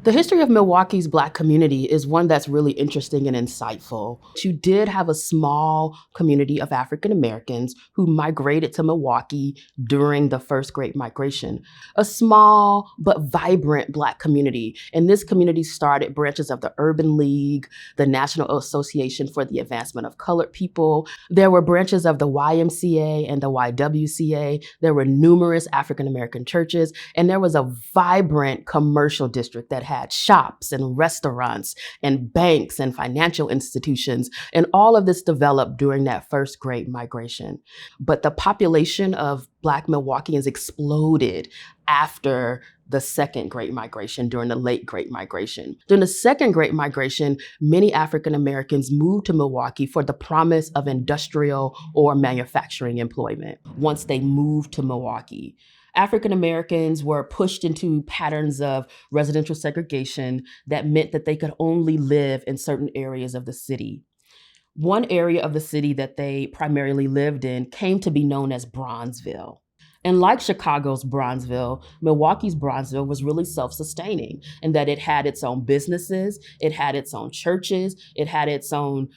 The history of Milwaukee's Black community is one that's really interesting and insightful. You did have a small community of African Americans who migrated to Milwaukee during the first Great Migration. A small but vibrant Black community. And this community started branches of the Urban League, the National Association for the Advancement of Colored People. There were branches of the YMCA and the YWCA. There were numerous African American churches, and there was a vibrant commercial district that had shops and restaurants and banks and financial institutions. And all of this developed during that first Great Migration. But the population of Black Milwaukeeans exploded after the second Great Migration, during the late Great Migration. During the second Great Migration, many African Americans moved to Milwaukee for the promise of industrial or manufacturing employment once they moved to Milwaukee. African Americans were pushed into patterns of residential segregation that meant that they could only live in certain areas of the city. One area of the city that they primarily lived in came to be known as Bronzeville. And like Chicago's Bronzeville, Milwaukee's Bronzeville was really self-sustaining in that it had its own businesses, it had its own churches, it had its own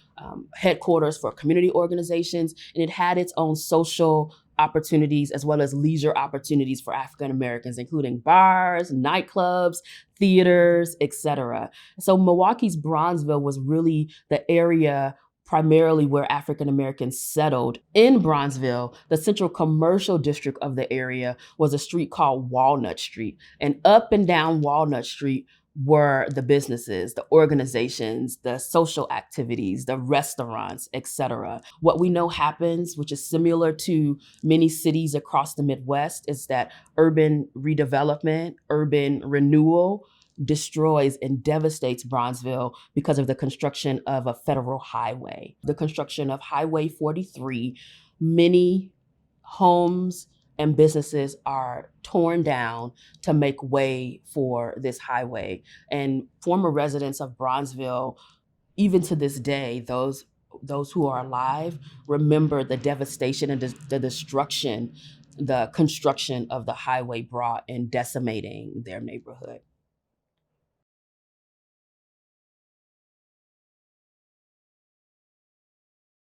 headquarters for community organizations, and it had its own social opportunities as well as leisure opportunities for African Americans, including bars, nightclubs, theaters, etc. So Milwaukee's Bronzeville was really the area primarily where African Americans settled. In Bronzeville, the central commercial district of the area was a street called Walnut Street. And up and down Walnut Street were the businesses, the organizations, the social activities, the restaurants, etc. What we know happens, which is similar to many cities across the Midwest, is that urban redevelopment, urban renewal destroys and devastates Bronzeville because of the construction of a federal highway. The construction of Highway 43, many homes and businesses are torn down to make way for this highway. And former residents of Bronzeville, even to this day, those who are alive, remember the devastation and the destruction the construction of the highway brought in decimating their neighborhood.